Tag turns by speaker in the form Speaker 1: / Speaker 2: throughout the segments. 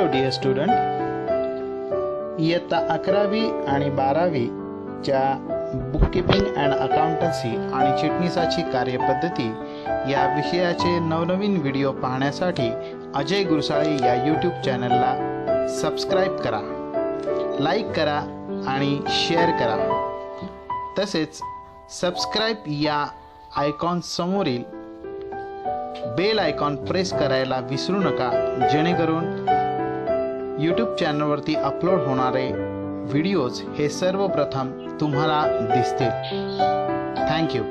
Speaker 1: Hello dear student, इयत्ता 11वी आणि 12वी च्या बुककीपिंग अँड अकाउंटन्सी आणि चिटणीसाची कार्यपद्धती या विषयाचे नवनवीन व्हिडिओ पाहण्यासाठी अजय गुरसाळे या यूट्यूब चॅनलला सबस्क्राईब करा, लाईक करा आणि शेअर करा. तसेच सबस्क्राईब या आयकॉन समोरील बेल आयकॉन प्रेस करायला विसरू नका, जेणेकरून यूट्यूब चॅनलवरती अपलोड होणारे व्हिडिओज हे सर्वप्रथम तुम्हाला दिसतील. Thank you.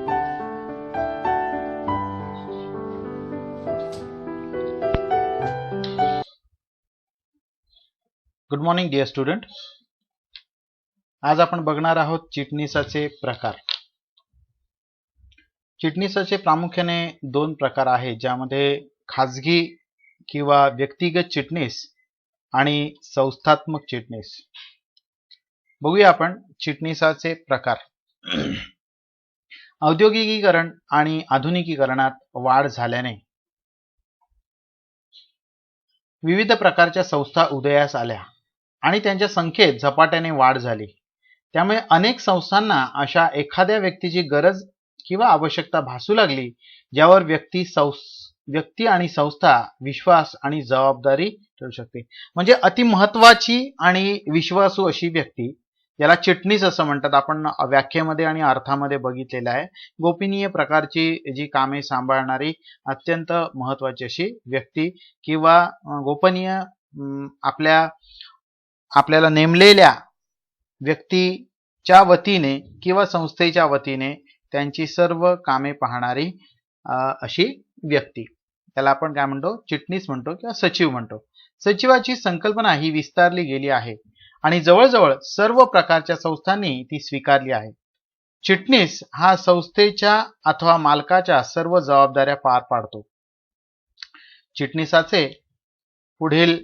Speaker 1: Good morning dear student. आज आपण बघणार आहोत चिटणीसाचे प्रकार. चिटणीसाचे प्रामुख्याने 2 प्रकार आहेत, ज्यामध्ये खाजगी किंवा व्यक्तिगत चिटणीस आणि संस्थात्मक चिटणीस. बघूया आपण चिटणीसाचे प्रकार. औद्योगिकीकरण आणि आधुनिकीकरणात वाढ झाल्याने विविध प्रकारच्या संस्था उदयास आल्या आणि त्यांच्या संख्येत झपाट्याने वाढ झाली. त्यामुळे अनेक संस्थांना अशा एखाद्या व्यक्तीची गरज किंवा आवश्यकता भासू लागली, ज्यावर व्यक्ती आणि संस्था विश्वास आणि जबाबदारी ठेवू शकते. म्हणजे अति महत्वाची आणि विश्वासू अशी व्यक्ती, याला चिटणीस असं म्हणतात. आपण व्याख्येमध्ये आणि अर्थामध्ये बघितलेलं आहे. गोपनीय प्रकारची जी कामे सांभाळणारी अत्यंत महत्वाची अशी व्यक्ती किंवा गोपनीय आपल्याला नेमलेल्या व्यक्तीच्या वतीने किंवा संस्थेच्या वतीने त्यांची सर्व कामे पाहणारी अशी व्यक्ती, त्याला आपण काय म्हणतो, चिटणीस म्हणतो किंवा सचिव म्हणतो. सचिवाची संकल्पना ही विस्तारली गेली आहे आणि जवळजवळ सर्व प्रकारच्या संस्थांनी ती स्वीकारली आहे. चिटणीस हा संस्थेच्या अथवा मालकाच्या सर्व जबाबदाऱ्या पार पाडतो. चिटणीसाचे पुढील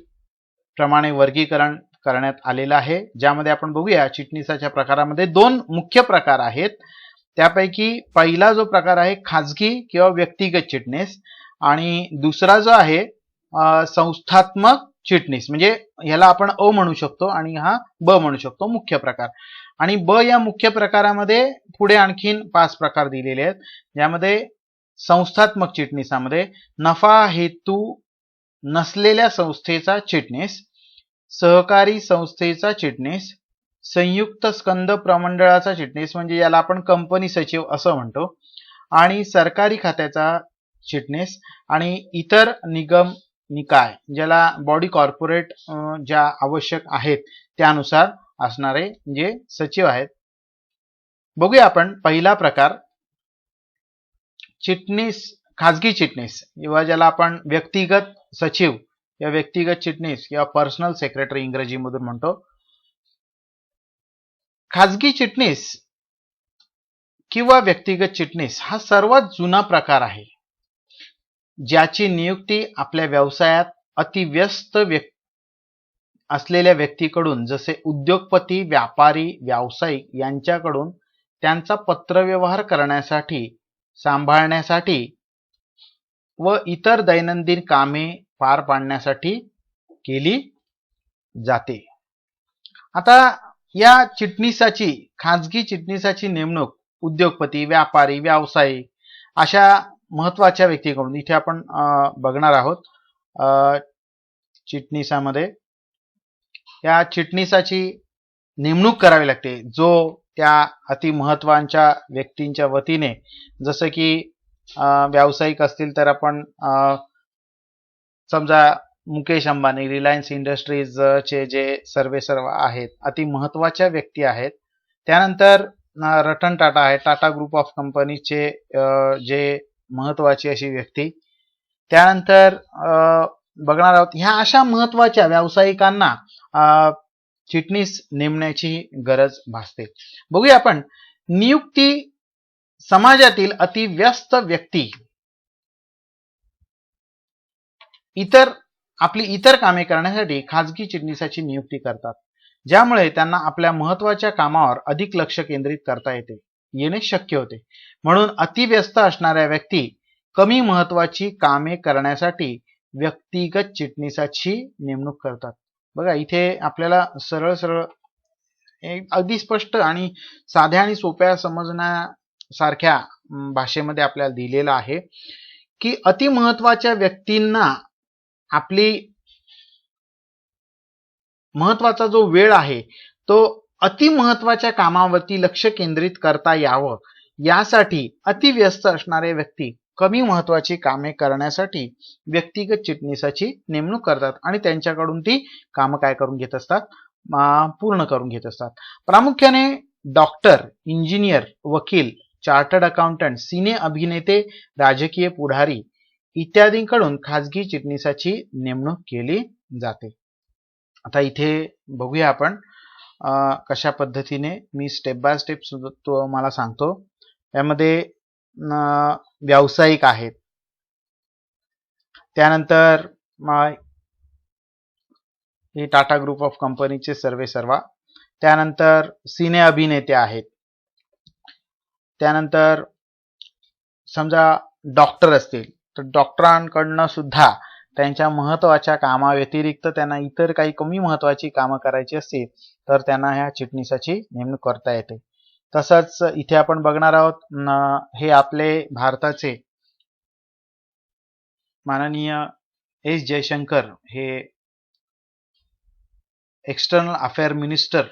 Speaker 1: प्रमाणे वर्गीकरण करण्यात आलेलं आहे, ज्यामध्ये आपण बघूया. चिटणीसाच्या प्रकारामध्ये 2 मुख्य प्रकार आहेत. त्यापैकी पहिला जो प्रकार आहे खाजगी किंवा व्यक्तिगत चिटणीस, आणि दुसरा जो आहे संस्थात्मक चिटणीस. म्हणजे ह्याला आपण अ म्हणू शकतो आणि हा ब म्हणू शकतो, मुख्य प्रकार. आणि ब या मुख्य प्रकारामध्ये पुढे आणखीन 5 प्रकार दिलेले आहेत, ज्यामध्ये संस्थात्मक चिटणीसामध्ये नफा हेतू नसलेल्या संस्थेचा चिटणीस, सहकारी संस्थेचा चिटणीस, संयुक्त स्कंद प्रमंडळाचा चिटणीस म्हणजे याला आपण कंपनी सचिव असं म्हणतो, आणि सरकारी खात्याचा चिटणीस, आणि इतर निगम निकाय ज्याला बॉडी कॉर्पोरेट ज्या आवश्यक आहेत त्यानुसार असणारे जे सचिव आहेत. बघूया आपण पहिला प्रकार, चिटणीस, खाजगी चिटणीस किंवा ज्याला आपण व्यक्तिगत सचिव या व्यक्तिगत चिटणीस किंवा पर्सनल सेक्रेटरी इंग्रजीमधून म्हणतो. खाजगी चिटणीस किंवा व्यक्तिगत चिटणीस हा सर्वात जुना प्रकार आहे, ज्याची नियुक्ती आपल्या व्यवसायात अतिव्यस्त असलेल्या व्यक्तीकडून, जसे उद्योगपती, व्यापारी, व्यावसायिक यांच्याकडून त्यांचा पत्रव्यवहार करण्यासाठी, सांभाळण्यासाठी व इतर दैनंदिन कामे पार पाडण्यासाठी केली जाते. आता या चिटणीसाची, खाजगी चिटणीसाची नेमणूक उद्योगपती, व्यापारी, व्यावसायिक अशा महत्वाच्या व्यक्तीकडून इथे आपण बघणार आहोत. चिटणीसामध्ये या चिटणीसाची नेमणूक करावी लागते, जो त्या अति महत्वाच्या व्यक्तींच्या वतीने, जसं की व्यावसायिक असतील तर आपण समजा मुकेश अंबानी, रिलायन्स इंडस्ट्रीजचे जे सर्वेसर्वा आहेत, अति महत्वाच्या व्यक्ती आहेत. त्यानंतर रतन टाटा आहे, टाटा ग्रुप ऑफ कंपनीचे जे महत्वाची अशी व्यक्ती. त्यानंतर बघणार आहोत, ह्या अशा महत्वाच्या व्यावसायिकांना चिटणीस नेमण्याची गरज भासते. बघूया आपण. नियुक्ती, समाजातील अतिव्यस्त व्यक्ती आपली इतर कामे करण्यासाठी खाजगी चिटणीसाची नियुक्ती करतात, ज्यामुळे त्यांना आपल्या महत्वाच्या कामावर अधिक लक्ष केंद्रित करता येणे शक्य होते. म्हणून अतिव्यस्त असणाऱ्या व्यक्ती कमी महत्वाची कामे करण्यासाठी व्यक्तिगत चिटणीसाची नेमणूक करतात. बघा इथे आपल्याला सरळ सरळ अगदी स्पष्ट आणि साध्या आणि सोप्या समजण्यासारख्या भाषेमध्ये आपल्याला दिलेलं आहे की अति महत्वाच्या व्यक्तींना आपली महत्वाचा जो वेळ आहे तो अति महत्वाच्या कामावरती लक्ष केंद्रित करता यावं यासाठी अतिव्यस्त असणारे व्यक्ती कमी महत्वाची कामे करण्यासाठी व्यक्तिगत चिटणीसाची नेमणूक करतात आणि त्यांच्याकडून ती कामं काय करून घेत असतात, पूर्ण करून घेत असतात. प्रामुख्याने डॉक्टर, इंजिनियर, वकील, चार्टर्ड अकाउंटंट, सिने अभिनेते, राजकीय पुढारी इत्यादींकडून खाजगी चिटणीसाची नेमणूक केली जाते. आता इथे बघूया आपण कशा पद्धतीने मी स्टेप बाय स्टेप तुम्हाला सांगतो. यामध्ये व्यावसायिक आहेत, त्यानंतर हे टाटा ग्रुप ऑफ कंपनीचे सर्वेसर्वा, त्यानंतर सिने अभिनेते आहेत, त्यानंतर समजा डॉक्टर असतील तर डॉक्टरांकडनं सुद्धा त्यांच्या महत्वाच्या कामाव्यतिरिक्त त्यांना इतर काही कमी महत्वाची कामं करायची असतील तर त्यांना ह्या चिटणीसाची नेमणूक करता येते. तसंच इथे आपण बघणार आहोत हे आपले भारताचे माननीय एस जयशंकर हे एक्सटर्नल अफेअर मिनिस्टर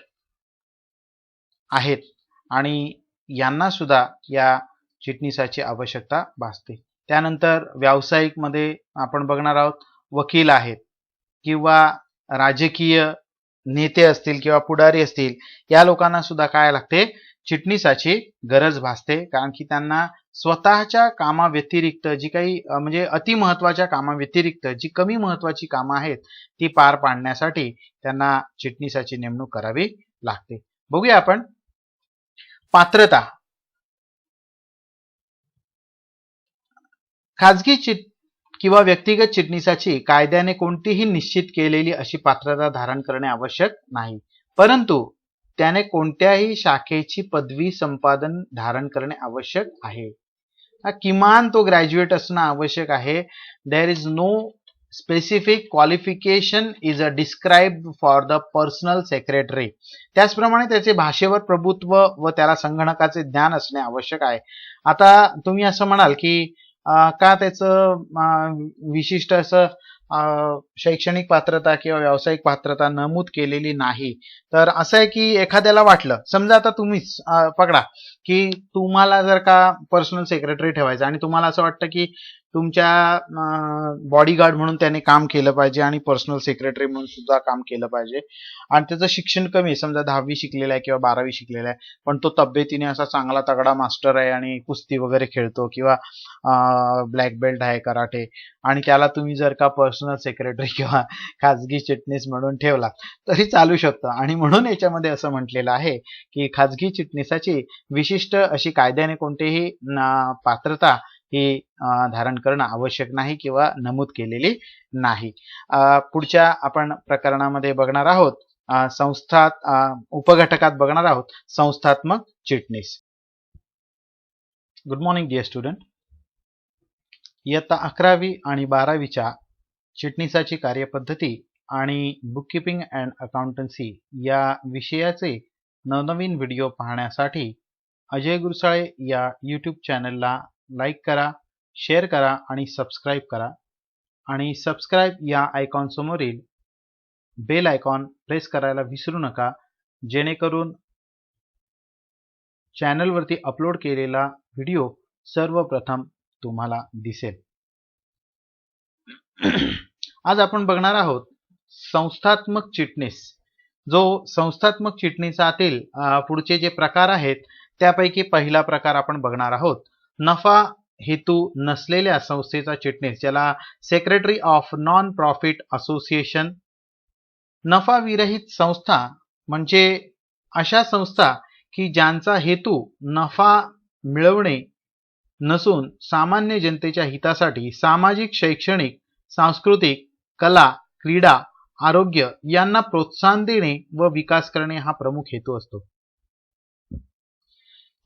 Speaker 1: आहेत आणि यांना सुद्धा या चिटणीसाची आवश्यकता भासते. त्यानंतर व्यावसायिक मध्ये आपण बघणार आहोत वकील आहेत किंवा राजकीय नेते असतील किंवा पुढारी असतील, या लोकांना सुद्धा काय लागते, चिटणीसाची गरज भासते, कारण की त्यांना स्वतःच्या कामाव्यतिरिक्त जी काही म्हणजे अति महत्वाच्या कामाव्यतिरिक्त जी कमी महत्वाची कामं आहेत ती पार पाडण्यासाठी त्यांना चिटणीसाची नेमणूक करावी लागते. बघूया आपण पात्रता. खाजगी किंवा व्यक्तिगत चिटणीसाची कायद्याने कोणतीही निश्चित केलेली अशी पात्रता धारण करणे आवश्यक नाही, परंतु त्याने कोणत्याही शाखेची पदवी संपादन धारण करणे आवश्यक आहे. किमान तो ग्रॅज्युएट असणं आवश्यक आहे. There is no specific qualification is a described for the personal secretary. त्याचप्रमाणे त्याचे भाषेवर प्रभुत्व व त्याला संगणकाचे ज्ञान असणे आवश्यक आहे. आता तुम्ही असं म्हणाल की का त्याचं विशिष्ट असं शैक्षणिक पात्रता किंवा व्यावसायिक पात्रता नमूद केलेली नाही, तर असं आहे की एखाद्याला वाटलं, समजा आता तुम्हीच पकडा की तुम्हाला जर का पर्सनल सेक्रेटरी ठेवायचं आणि तुम्हाला असं वाटतं की तुमच्या बॉडीगार्ड म्हणून त्याने काम केलं पाहिजे आणि पर्सनल सेक्रेटरी म्हणून सुद्धा काम केलं पाहिजे आणि त्याचं शिक्षण कमी आहे, समजा 10वी शिकलेला आहे किंवा 12वी शिकलेला आहे, पण तो तब्येतीने असा चांगला तगडा मास्टर आहे आणि कुस्ती वगैरे खेळतो किंवा ब्लॅक बेल्ट आहे कराटे, आणि त्याला तुम्ही जर का पर्सनल सेक्रेटरी किंवा खाजगी चिटणीस म्हणून ठेवला तरी चालू शकतं. आणि म्हणून याच्यामध्ये असं म्हटलेलं आहे की खाजगी चिटणीसाची विशिष्ट अशी कायद्याने कोणतीही पात्रता ही धारण करणं आवश्यक नाही किंवा नमूद केलेली नाही. पुढच्या आपण प्रकरणामध्ये बघणार आहोत उपघटकात बघणार आहोत संस्थात्मक चिटणीस. Good morning dear student. इयत्ता 11वी आणि 12वीच्या चिटणीसाची कार्यपद्धती आणि बुककीपिंग अँड अकाउंटन्सी या विषयाचे नवनवीन व्हिडिओ पाहण्यासाठी अजय गुरसाळे या यूट्यूब चॅनलला लाईक करा, शेअर करा आणि सबस्क्राईब करा. आणि सबस्क्राईब या आयकॉन समोरील बेल आयकॉन प्रेस करायला विसरू नका, जेणेकरून चॅनलवरती अपलोड केलेला व्हिडिओ सर्वप्रथम तुम्हाला दिसेल. आज आपण बघणार आहोत संस्थात्मक चिटणीस. जो संस्थात्मक चिटणीसातील पुढचे जे प्रकार आहेत त्यापैकी पहिला प्रकार आपण बघणार आहोत नफा हेतू नसलेल्या संस्थेचा चिटणीस, ज्याला secretary of non profit association. नफा विरहित संस्था म्हणजे अशा संस्था की ज्यांचा हेतू नफा मिळवणे नसून सामान्य जनतेच्या हितासाठी सामाजिक, शैक्षणिक, सांस्कृतिक, कला, क्रीडा, आरोग्य यांना प्रोत्साहन देणे व विकास करणे हा प्रमुख हेतू असतो.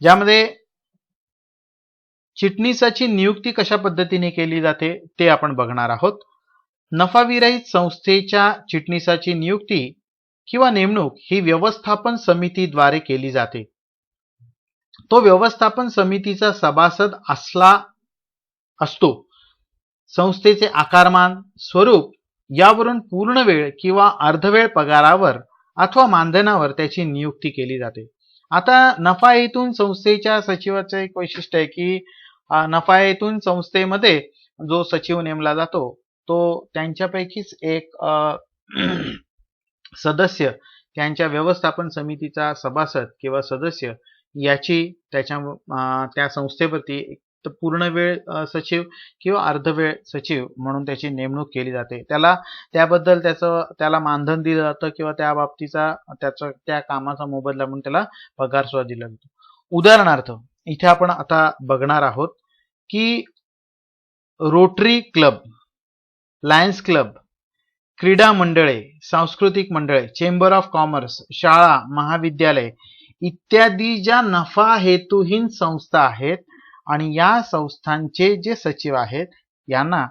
Speaker 1: ज्यामध्ये चिटणीसाची नियुक्ती कशा पद्धतीने केली जाते ते आपण बघणार आहोत. नफाविरहित संस्थेच्या चिटणीसाची नियुक्ती किंवा नेमणूक ही व्यवस्थापन समितीद्वारे केली जाते. तो व्यवस्थापन समितीचा सभासद असतो. संस्थेचे आकारमान, स्वरूप यावरून पूर्ण वेळ किंवा अर्धवेळ पगारावर अथवा मानधनावर त्याची नियुक्ती केली जाते. आता नफा हेतून संस्थेच्या सचिवाचं एक वैशिष्ट्य आहे की नफा हेतून संस्थेमध्ये जो सचिव नेमला जातो तो त्यांच्यापैकीच एक सदस्य त्यांच्या व्यवस्थापन समितीचा सभासद किंवा सदस्य याची त्या संस्थेवरती पूर्ण वेळ सचिव किंवा अर्धवेळ सचिव म्हणून त्याची नेमणूक केली जाते. त्याबद्दल त्याला मानधन दिलं जातं किंवा त्या बाबतीचा त्या कामाचा मोबदला म्हणून त्याला पगार सुद्धा दिला जातो. उदाहरणार्थ इथे आपण आता बघणार आहोत की रोटरी क्लब, लायन्स क्लब, क्रीडा मंडळे, सांस्कृतिक मंडळे, चेंबर ऑफ कॉमर्स, शाळा, महाविद्यालय इत्यादी ज्या नफा हेतुहीन संस्था आहेत आणि या संस्थांचे जे सचिव आहेत यांना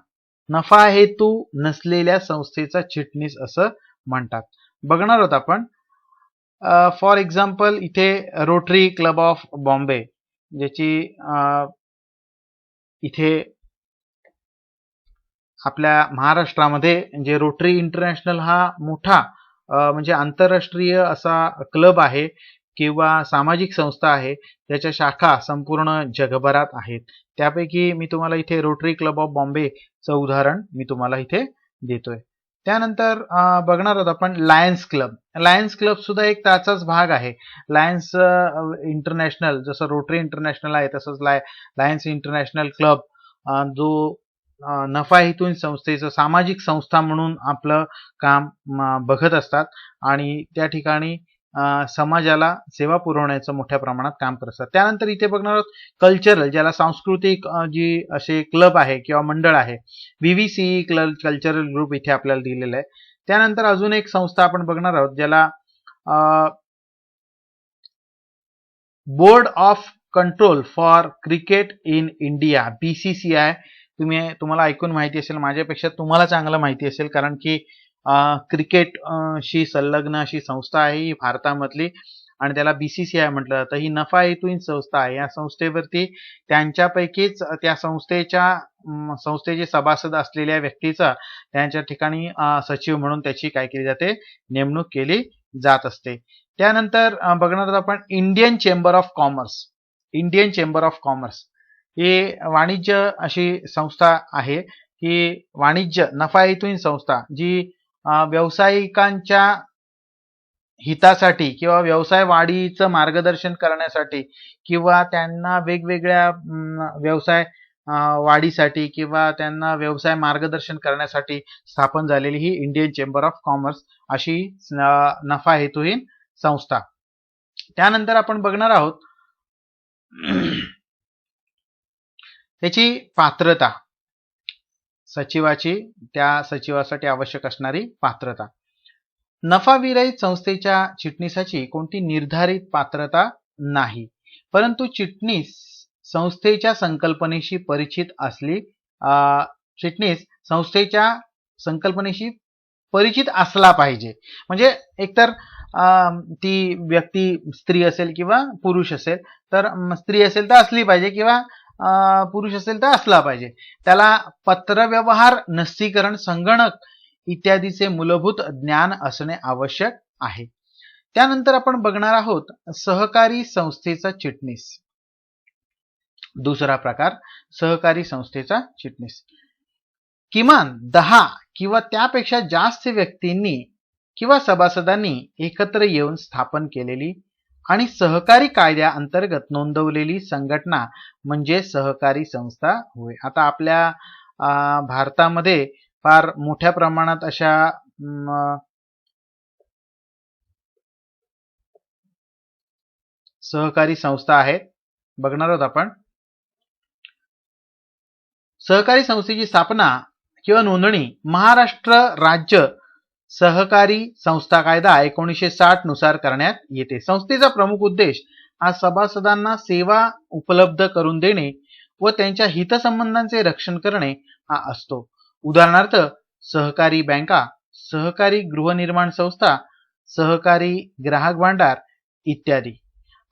Speaker 1: नफा हेतू नसलेल्या संस्थेचा चिटणीस असं म्हणतात. बघणार आहोत आपण. फॉर एक्झाम्पल इथे रोटरी क्लब ऑफ बॉम्बे ज्याची इथे आपल्या महाराष्ट्रामध्ये जे रोटरी इंटरनॅशनल हा मोठा म्हणजे आंतरराष्ट्रीय असा क्लब आहे किंवा सामाजिक संस्था आहे, त्याच्या शाखा संपूर्ण जगभरात आहेत. त्यापैकी मी तुम्हाला इथे रोटरी क्लब ऑफ बॉम्बेचं उदाहरण मी तुम्हाला इथे देतोय. त्यानंतर बघणार आहोत आपण लायन्स क्लब. लायन्स क्लब सुद्धा एक त्याचाच भाग आहे. लायन्स इंटरनॅशनल जसं रोटरी इंटरनॅशनल आहे तसंच लायन्स इंटरनॅशनल क्लब जो नफा हेतून संस्थेचं सामाजिक संस्था म्हणून आपलं काम बघत असतात आणि त्या ठिकाणी समाजाला सेवा पुरवण्याचं मोठ्या प्रमाणात काम करत असतात. त्यानंतर इथे बघणार आहोत कल्चरल, ज्याला सांस्कृतिक जी असे क्लब आहे किंवा मंडळ आहे, VVCE कल्चरल ग्रुप इथे आपल्याला दिलेलं आहे. त्यानंतर अजून एक संस्था आपण बघणार आहोत ज्याला board of control for cricket in India, BCCI. तुम्हाला ऐकून माहिती असेल, माझ्यापेक्षा तुम्हाला चांगलं माहिती असेल कारण की क्रिकेट शी संलग्न अशी संस्था आहे ही भारतामधली आणि त्याला BCCI म्हटलं जातं. ही नफा हेतूहीन संस्था आहे. या संस्थेवरती त्यांच्यापैकीच त्या संस्थेचे सभासद असलेल्या व्यक्तीचा त्यांच्या ठिकाणी सचिव म्हणून त्याची काय केली जाते, नेमणूक केली जात असते. त्यानंतर बघणार आहोत आपण Indian chamber of commerce. Indian chamber of commerce ही वाणिज्य अशी संस्था आहे की वाणिज्य नफा हेतूहीन संस्था जी व्यावसायिकांच्या हितासाठी किंवा व्यवसाय वाढीचं मार्गदर्शन करण्यासाठी किंवा त्यांना वेगवेगळ्या व्यवसाय वाढीसाठी किंवा त्यांना व्यवसाय मार्गदर्शन करण्यासाठी स्थापन झालेली ही इंडियन चेंबर ऑफ कॉमर्स अशी नफा हेतुहीन संस्था. त्यानंतर आपण बघणार आहोत त्याची पात्रता, त्या सचिवासाठी आवश्यक असणारी पात्रता. नफाविरहित संस्थेच्या चिटणीसाची कोणती निर्धारित पात्रता नाही, परंतु चिटणीस संस्थेच्या संकल्पनेशी परिचित असला पाहिजे. म्हणजे एकतर ती व्यक्ती स्त्री असेल किंवा पुरुष असेल, तर स्त्री असेल तर असली पाहिजे किंवा पुरुष असेल तर असला पाहिजे. त्याला पत्रव्यवहार, नस्सीकरण, संगणक इत्यादीचे मूलभूत ज्ञान असणे आवश्यक आहे. त्यानंतर आपण बघणार आहोत सहकारी संस्थेचा चिटणीस. दुसरा प्रकार सहकारी संस्थेचा चिटणीस. किमान 10 किंवा त्यापेक्षा जास्त व्यक्तींनी किंवा सभासदांनी एकत्र येऊन स्थापन केलेली आणि सहकारी कायद्या अंतर्गत नोंदवलेली संघटना म्हणजे सहकारी संस्था होय. आता आपल्या भारतामध्ये फार मोठ्या प्रमाणात अशा सहकारी संस्था आहेत. बघणार आहोत आपण. सहकारी संस्थेची स्थापना किंवा नोंदणी महाराष्ट्र राज्य सहकारी संस्था कायदा 1960 नुसार करण्यात येते. संस्थेचा प्रमुख उद्देश हा सभासदांना सेवा उपलब्ध करून देणे व त्यांच्या हितसंबंधांचे रक्षण करणे हा असतो. उदाहरणार्थ सहकारी बँका, सहकारी गृहनिर्माण संस्था, सहकारी ग्राहक भांडार इत्यादी.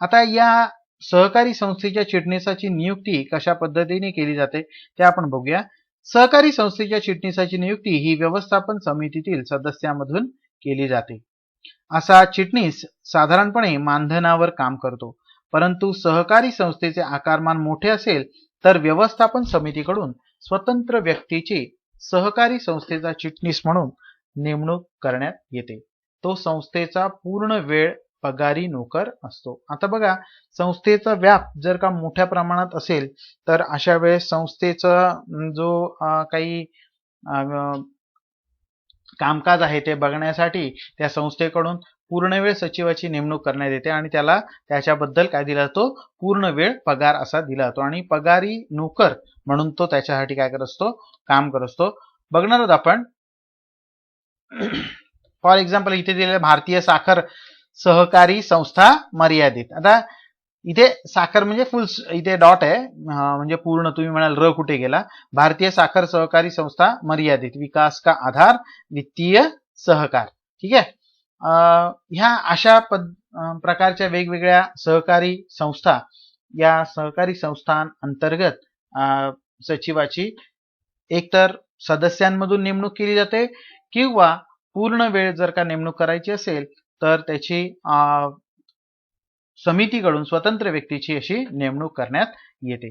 Speaker 1: आता या सहकारी संस्थेच्या चिटणीसाची नियुक्ती कशा पद्धतीने केली जाते ते आपण बघूया. सहकारी संस्थेच्या चिटणीसाची नियुक्ती ही व्यवस्थापन समितीतील सदस्यांमधून केली जाते. असा चिटणीस साधारणपणे मानधनावर काम करतो, परंतु सहकारी संस्थेचे आकारमान मोठे असेल तर व्यवस्थापन समितीकडून स्वतंत्र व्यक्तीची सहकारी संस्थेचा चिटणीस म्हणून नेमणूक करण्यात येते. तो संस्थेचा पूर्ण वेळ पगारी नोकर असतो. आता बघा, संस्थेचा व्याप जर का मोठ्या प्रमाणात असेल तर अशा वेळेस संस्थेचा जो काही कामकाज आहे ते बघण्यासाठी त्या संस्थेकडून पूर्ण वेळ सचिवाची नेमणूक करण्यात येते आणि त्याला त्याच्याबद्दल काय दिला जातो, पूर्ण वेळ पगार असा दिला जातो आणि पगारी नोकर म्हणून तो त्याच्यासाठी काय करत असतो, काम करत असतो. बघणार आहोत आपण. फॉर एक्झाम्पल इथे दिलेलं भारतीय साखर सहकारी संस्था मर्यादित. आता इथे साखर म्हणजे फुल, इथे डॉट आहे म्हणजे पूर्ण, तुम्ही म्हणाल र कुठे गेला. भारतीय साखर सहकारी संस्था मर्यादित, विकास का आधार वित्तीय सहकार. ठीक आहे. ह्या अशा प्रकारच्या वेगवेगळ्या सहकारी संस्था, या सहकारी संस्थांअंतर्गत सचिवाची एकतर सदस्यांमधून नेमणूक केली जाते किंवा पूर्ण वेळ जर का नेमणूक करायची असेल तर त्याची समितीकडून स्वतंत्र व्यक्तीची अशी नेमणूक करण्यात येते.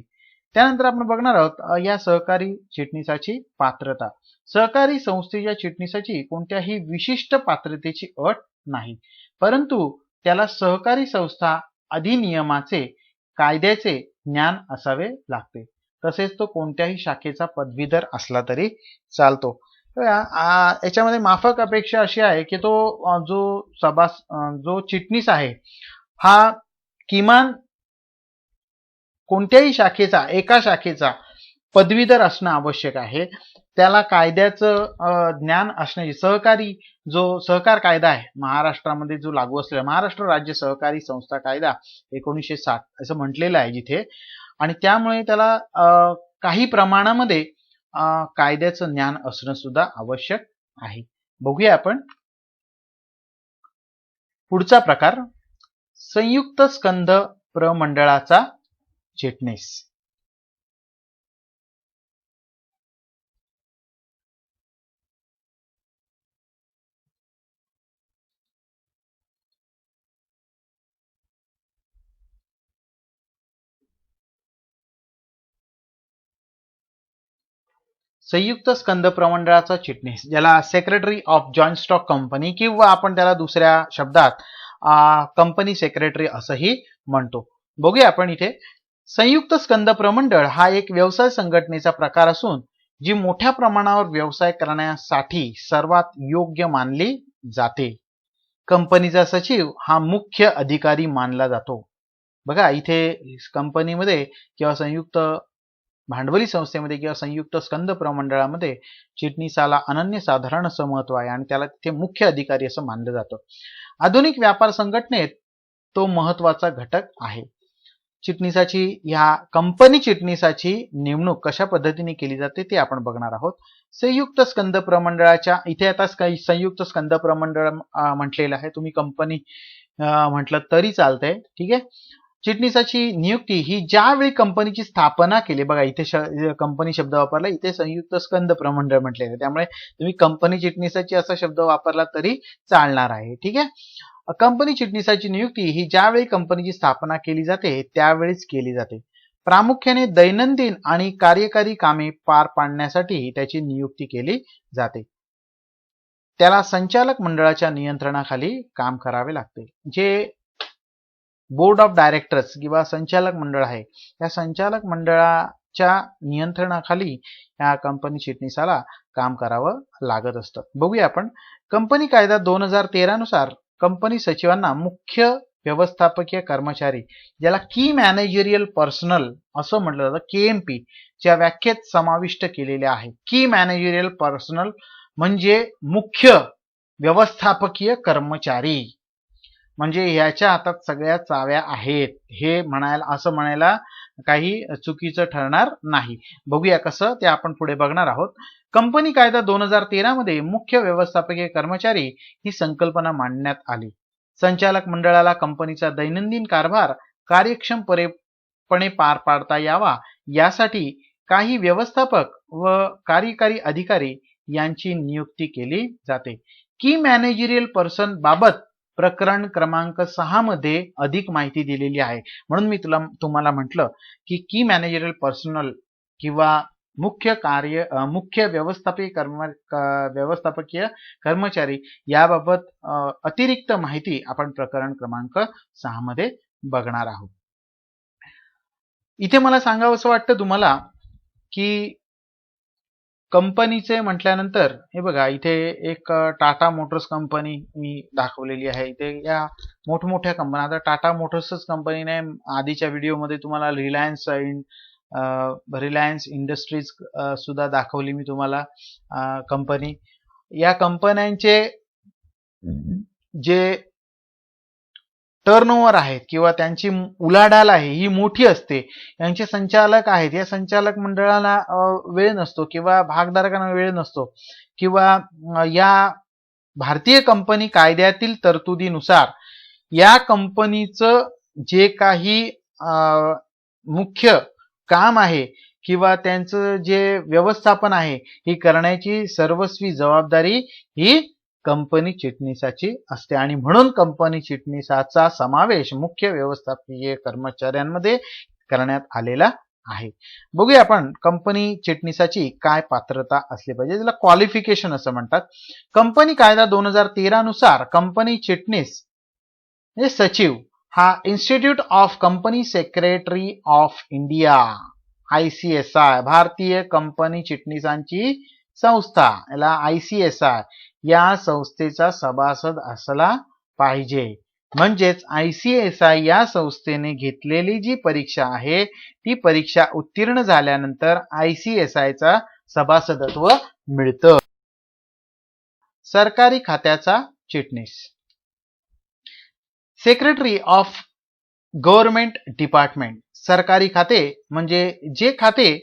Speaker 1: त्यानंतर आपण बघणार आहोत या सहकारी चिटणीसाची पात्रता. सहकारी संस्थेच्या चिटणीसाची कोणत्याही विशिष्ट पात्रतेची अट नाही, परंतु त्याला सहकारी संस्था अधिनियमाचे, कायद्याचे ज्ञान असावे लागते. तसेच तो कोणत्याही शाखेचा पदवीधर असला तरी चालतो. याच्यामध्ये माफक अपेक्षा अशी आहे की तो जो चिटणीस आहे हा किमान कोणत्याही शाखेचा, एका शाखेचा पदवीधर असणं आवश्यक आहे. त्याला कायद्याचं ज्ञान असण्याची, सहकार कायदा आहे महाराष्ट्रामध्ये जो लागू असलेला महाराष्ट्र राज्य सहकारी संस्था कायदा 1960 असं म्हटलेलं आहे जिथे, आणि त्यामुळे त्याला काही प्रमाणामध्ये कायद्याचं ज्ञान असणं सुद्धा आवश्यक आहे. बघूया आपण पुढचा प्रकार, संयुक्त स्कंद प्रमंडळाचा चिटणीस. संयुक्त स्कंद प्रमंडळाचा चिटणीस, ज्याला secretary of joint stock company किंवा आपण त्याला दुसऱ्या शब्दात कंपनी सेक्रेटरी असंही म्हणतो. बघूया आपण इथे. संयुक्त स्कंद प्रमंडळ हा एक व्यवसाय संघटनेचा प्रकार असून जी मोठ्या प्रमाणावर व्यवसाय करण्यासाठी सर्वात योग्य मानली जाते. कंपनीचा सचिव हा मुख्य अधिकारी मानला जातो. बघा इथे कंपनीमध्ये किंवा संयुक्त भांडवली संस्थेमध्ये किंवा संयुक्त स्कंद प्रमंडळामध्ये चिटणीसाला अनन्यसाधारण असं महत्व आहे आणि त्याला तिथे मुख्य अधिकारी असं मानलं जातं. आधुनिक व्यापार संघटनेत तो महत्वाचा घटक आहे. चिटणीसाची, ह्या कंपनी चिटणीसाची नेमणूक कशा पद्धतीने केली जाते ते आपण बघणार आहोत. संयुक्त स्कंद प्रमंडळाच्या, इथे आता संयुक्त स्कंद प्रमंडळ म्हटलेलं आहे, तुम्ही कंपनी म्हटलं तरी चालतंय. ठीक आहे. चिटणीसाची नियुक्ती ही ज्यावेळी कंपनीची स्थापना केली, बघा इथे कंपनी शब्द वापरला, इथे संयुक्त स्कंद प्रमंडळ म्हटलेलं आहे, त्यामुळे तुम्ही कंपनी चिटणीसाची असा शब्द वापरला तरी चालणार आहे. ठीक आहे. कंपनी चिटणीसाची नियुक्ती ही ज्यावेळी कंपनीची स्थापना केली जाते त्यावेळीच केली जाते. प्रामुख्याने दैनंदिन आणि कार्यकारी कामे पार पाडण्यासाठी त्याची नियुक्ती केली जाते. त्याला संचालक मंडळाच्या नियंत्रणाखाली काम करावे लागते. जे बोर्ड ऑफ डायरेक्टर्स किंवा संचालक मंडळ आहे, या संचालक मंडळाच्या नियंत्रणाखाली या कंपनी चिटणीसाला काम करावं लागत असतं. बघूया आपण. कंपनी कायदा 2013 नुसार कंपनी सचिवांना मुख्य व्यवस्थापकीय कर्मचारी, ज्याला की मॅनेजरियल पर्सनल असं म्हटलं जातं, KMP च्या व्याख्येत समाविष्ट केलेले आहे. की मॅनेजरियल पर्सनल म्हणजे मुख्य व्यवस्थापकीय कर्मचारी, म्हणजे ह्याच्या हातात सगळ्या चाव्या आहेत हे म्हणायला, असं म्हणायला काही चुकीचं ठरणार नाही. बघूया कसं ते आपण पुढे बघणार आहोत. कंपनी कायदा 2013 मध्ये मुख्य व्यवस्थापकीय कर्मचारी ही संकल्पना मांडण्यात आली. संचालक मंडळाला कंपनीचा दैनंदिन कारभार कार्यक्षमपणे पार पाडता यावा यासाठी काही व्यवस्थापक व कार्यकारी अधिकारी यांची नियुक्ती केली जाते. की मॅनेजरियल पर्सन बाबत प्रकरण क्रमांक 6 मध्ये अधिक माहिती दिलेली आहे. म्हणून मी तुम्हाला म्हटलं की मॅनेजरियल पर्सनल किंवा मुख्य व्यवस्थापकीय कर्मचारी याबाबत अतिरिक्त माहिती आपण प्रकरण क्रमांक 6 मध्ये बघणार आहोत. इथे मला सांगावंसं वाटतं तुम्हाला की कंपनीचे म्हटल्यानंतर हे बघा, इथे एक टाटा मोटर्स कंपनी मी दाखवलेली आहे. इथे या मोठमोठ्या कंपन्या, आता टाटा मोटर्सच कंपनी नाही, आधीच्या व्हिडिओमध्ये तुम्हाला रिलायन्स इंडस्ट्रीज सुद्धा दाखवली मी तुम्हाला कंपनी. या कंपन्यांचे जे टर्नओव्हर आहेत किंवा त्यांची उलाढाल आहे ही मोठी असते. यांचे संचालक आहेत, या संचालक मंडळाला वेळ नसतो किंवा भागधारकांना वेळ नसतो किंवा या भारतीय कंपनी कायद्यातील तरतुदीनुसार या कंपनीचं जे काही मुख्य काम आहे किंवा त्यांचं जे व्यवस्थापन आहे ही करण्याची सर्वस्वी जबाबदारी ही कंपनी चिटणीसाची असते आणि म्हणून कंपनी चिटणीसाचा समावेश मुख्य व्यवस्थापकीय कर्मचाऱ्यांमध्ये करण्यात आलेला आहे. बघूया आपण कंपनी चिटणीसाची काय पात्रता असली पाहिजे, ज्याला क्वालिफिकेशन असं म्हणतात. कंपनी कायदा 2013 नुसार कंपनी चिटणीस म्हणजे सचिव हा institute of company secretary of India ICSI भारतीय कंपनी चिटणीसांची संस्था, याला ICSI या संस्थेचा सभासद असला पाहिजे. म्हणजेच ICSI या संस्थेने घेतलेली जी परीक्षा आहे ती परीक्षा उत्तीर्ण झाल्यानंतर ICSI चा सभासदत्व मिळतं. सरकारी खात्याचा चिटणीस, सेक्रेटरी ऑफ गव्हर्नमेंट डिपार्टमेंट. सरकारी खाते म्हणजे जे खाते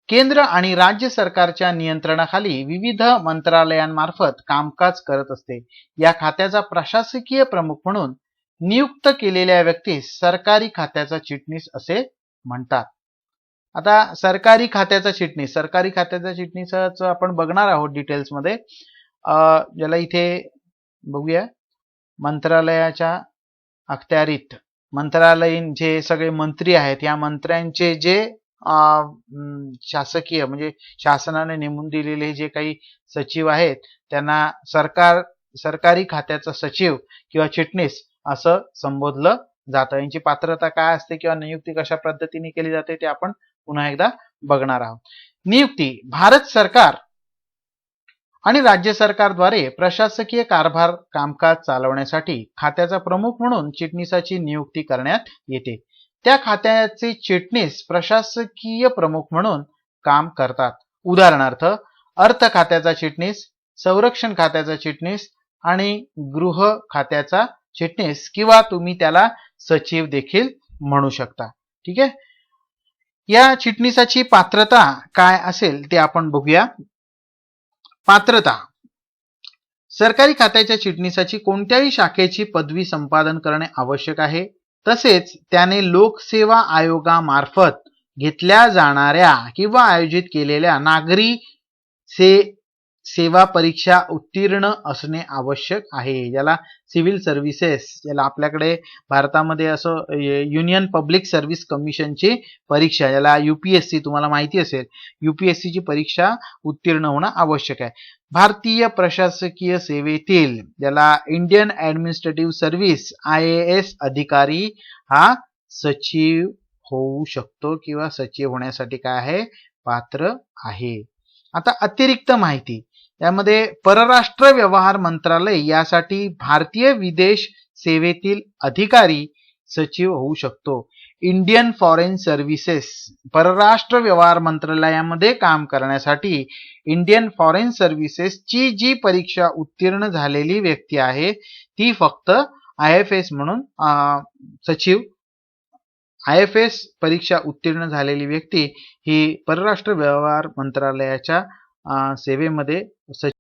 Speaker 1: केंद्र आणि राज्य सरकारच्या नियंत्रणाखाली विविध मंत्रालयांमार्फत कामकाज करत असते. या खात्याचा प्रशासकीय प्रमुख म्हणून नियुक्त केलेल्या व्यक्तीस सरकारी खात्याचा चिटणीस असे म्हणतात. आता सरकारी खात्याचा चिटणीस आपण बघणार आहोत डिटेल्स मध्ये. ज्याला इथे बघूया, मंत्रालयाच्या अखत्यारीत मंत्रालयीन जे सगळे मंत्री आहेत या मंत्र्यांचे जे शासकीय म्हणजे शासनाने नेमून दिलेले जे काही सचिव आहेत त्यांना सरकारी खात्याचा सचिव किंवा चिटणीस असं संबोधलं जातं. यांची पात्रता काय असते किंवा नियुक्ती कशा पद्धतीने केली जाते ते आपण पुन्हा एकदा बघणार आहोत. नियुक्ती, भारत सरकार आणि राज्य सरकारद्वारे प्रशासकीय कारभार कामकाज चालवण्यासाठी खात्याचा प्रमुख म्हणून चिटणीसाची नियुक्ती करण्यात येते. त्या खात्याचे चिटणीस प्रशासकीय प्रमुख म्हणून काम करतात. उदाहरणार्थ अर्थ खात्याचा चिटणीस, संरक्षण खात्याचा चिटणीस आणि गृह खात्याचा चिटणीस किंवा तुम्ही त्याला सचिव देखील म्हणू शकता. ठीक आहे. या चिटणीसाची पात्रता काय असेल ते आपण बघूया. पात्रता, सरकारी खात्याच्या चिटणीसाची कोणत्याही शाखेची पदवी संपादन करणे आवश्यक आहे. तसेच त्याने लोकसेवा आयोगामार्फत घेतल्या जाणाऱ्या किंवा आयोजित केलेल्या नागरी सेवा परीक्षा उत्तीर्ण असणे आवश्यक आहे. याला सिव्हिल सर्व्हिसेस, याला आपल्याकडे भारतामध्ये असं युनियन पब्लिक सर्व्हिस कमिशनची परीक्षा, याला UPSC तुम्हाला माहिती असेल, UPSC ची परीक्षा उत्तीर्ण होणं आवश्यक आहे. भारतीय प्रशासकीय सेवेतील ज्याला इंडियन ऍडमिनिस्ट्रेटिव्ह सर्व्हिस IAS अधिकारी हा सचिव होऊ शकतो किंवा सचिव होण्यासाठी काय आहे, पात्र आहे. आता अतिरिक्त माहिती, यामध्ये परराष्ट्र व्यवहार मंत्रालय यासाठी भारतीय विदेश सेवेतील अधिकारी सचिव होऊ शकतो. इंडियन फॉरेन सर्व्हिसेस, परराष्ट्र व्यवहार मंत्रालयामध्ये काम करण्यासाठी इंडियन फॉरेन सर्व्हिसेसची जी परीक्षा उत्तीर्ण झालेली व्यक्ती आहे ती फक्त IFS म्हणून सचिव IFS परीक्षा उत्तीर्ण झालेली व्यक्ती ही परराष्ट्र व्यवहार मंत्रालयाच्या सेवेमध्ये